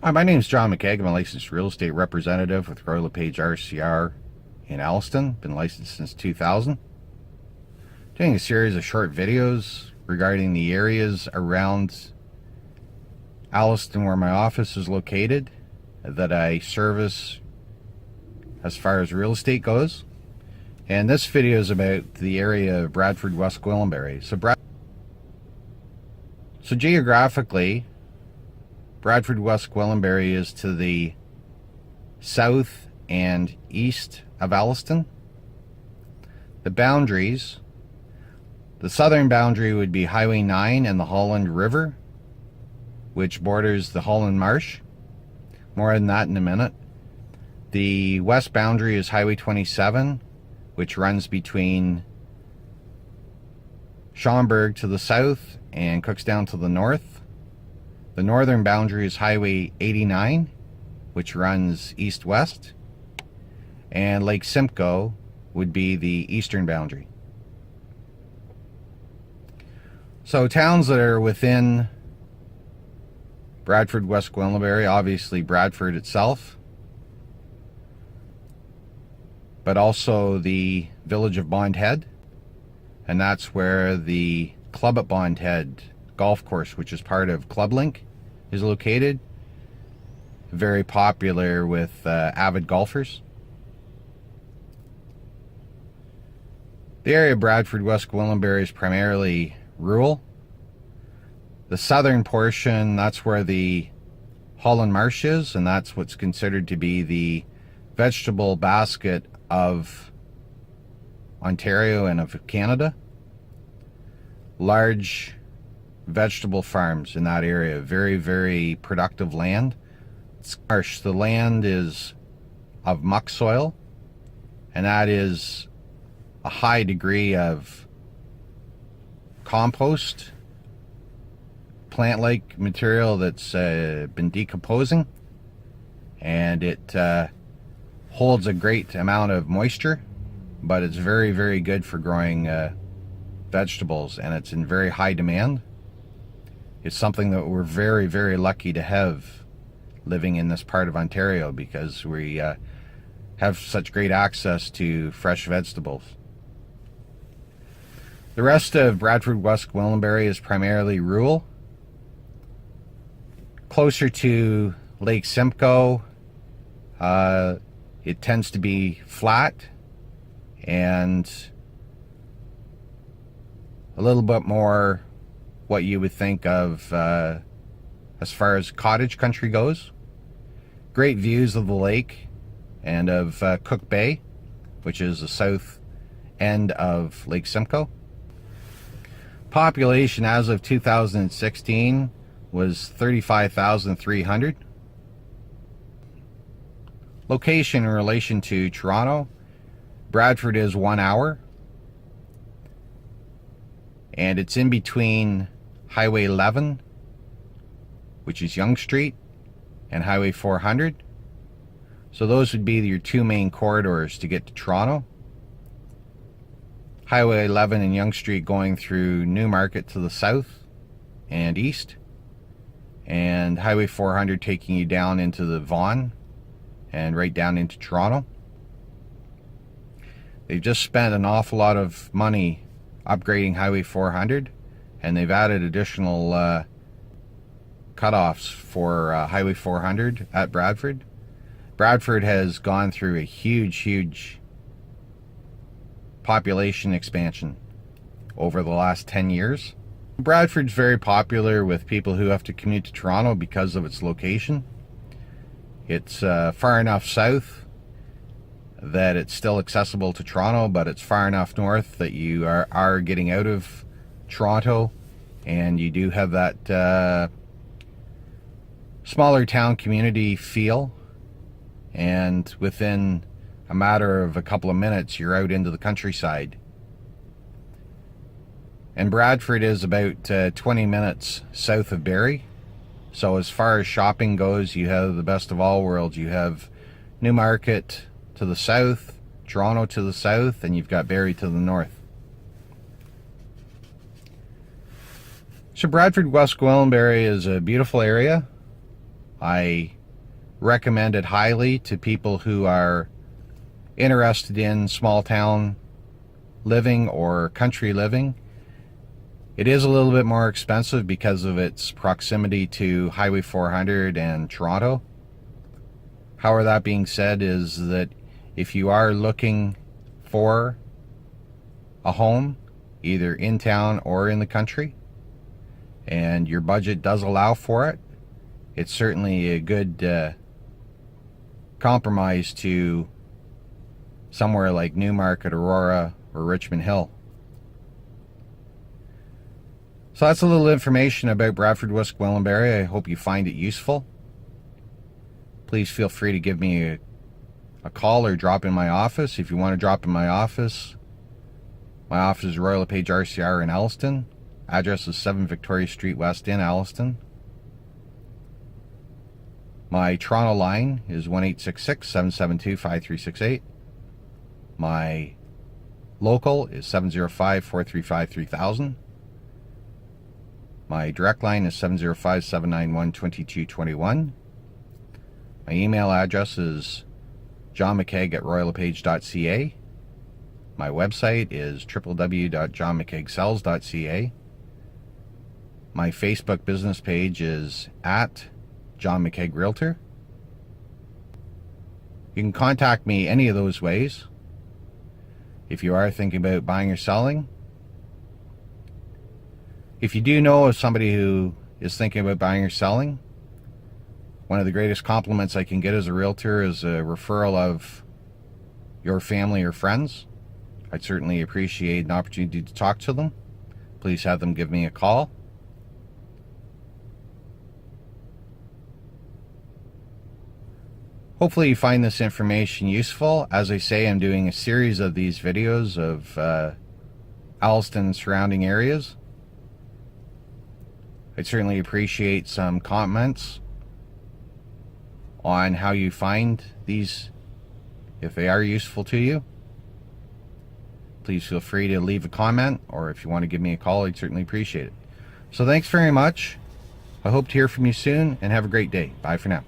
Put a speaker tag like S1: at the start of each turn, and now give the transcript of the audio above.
S1: Hi, my name is John McKegg. I'm a licensed real estate representative with Royal LePage RCR in Alliston. Been licensed since 2000. Doing a series of short videos regarding the areas around Alliston where my office is located that I service as far as real estate goes. And this video is about the area of Bradford, West Gwillimbury. So geographically, Bradford, West Gwillimbury is to the south and east of Alliston. The boundaries, the southern boundary would be Highway 9 and the Holland River, which borders the Holland Marsh. More on that in a minute. The west boundary is Highway 27, which runs between Schomberg to the south and Cookstown to the north. The northern boundary is Highway 89, which runs east-west, and Lake Simcoe would be the eastern boundary. So towns that are within Bradford, West Gwillimbury, obviously Bradford itself, but also the village of Bond Head, and that's where the club at Bond Head golf course, which is part of Club Link, is located. Very popular with avid golfers. The area of Bradford, West Gwillimbury is primarily rural. The southern portion, that's where the Holland Marsh is, and that's what's considered to be the vegetable basket of Ontario and of Canada. Large vegetable farms in that area. Very, very productive land. It's marsh. The land is of muck soil, and that is a high degree of compost, plant-like material that's been decomposing, and it holds a great amount of moisture, but it's very, very good for growing vegetables, and it's in very high demand. It's something that we're very, very lucky to have living in this part of Ontario, because we have such great access to fresh vegetables. The rest of Bradford, West Gwillimbury is primarily rural. Closer to Lake Simcoe, it tends to be flat and a little bit more what you would think of as far as cottage country goes. Great views of the lake and of Cook Bay, which is the south end of Lake Simcoe. Population as of 2016 was 35,300. Location in relation to Toronto, Bradford is 1 hour, and it's in between Highway 11, which is Yonge Street, and Highway 400. So those would be your two main corridors to get to Toronto. Highway 11 and Yonge Street going through Newmarket to the south and east, and Highway 400 taking you down into the Vaughan and right down into Toronto. They've just spent an awful lot of money upgrading Highway 400, and they've added additional cutoffs for Highway 400 at Bradford. Bradford has gone through a huge population expansion over the last 10 years. Bradford's very popular with people who have to commute to Toronto because of its location. It's far enough south that it's still accessible to Toronto, but it's far enough north that you are getting out of Toronto, and you do have that smaller town community feel, and within a matter of a couple of minutes you're out into the countryside. And Bradford is about 20 minutes south of Barrie, so as far as shopping goes, you have the best of all worlds. You have Newmarket to the south, Toronto to the south, and you've got Barrie to the north. So Bradford, West Gwillimbury is a beautiful area. I recommend it highly to people who are interested in small town living or country living. It is a little bit more expensive because of its proximity to Highway 400 and Toronto. However, that being said, is that if you are looking for a home, either in town or in the country, and your budget does allow for it, it's certainly a good compromise to somewhere like Newmarket, Aurora, or Richmond Hill. So that's a little information about Bradford, West Gwillimbury. I hope you find it useful. Please feel free to give me a call or drop in my office. If you want to drop in my office is Royal LePage RCR in Alliston. Address is 7 Victoria Street West in Alliston. My Toronto line is 1-866-772-5368. My local is 705-435-3000. My direct line is 705-791-2221. My email address is johnmckeag@royallepage.ca. My website is www.johnmckeagsells.ca. My Facebook business page is at John McKeag Realtor. You can contact me any of those ways if you are thinking about buying or selling. If you do know of somebody who is thinking about buying or selling, one of the greatest compliments I can get as a realtor is a referral of your family or friends. I'd certainly appreciate an opportunity to talk to them. Please have them give me a call. Hopefully you find this information useful. As I say, I'm doing a series of these videos of Alliston and surrounding areas. I'd certainly appreciate some comments on how you find these, if they are useful to you. Please feel free to leave a comment, or if you want to give me a call, I'd certainly appreciate it. So thanks very much. I hope to hear from you soon, and have a great day. Bye for now.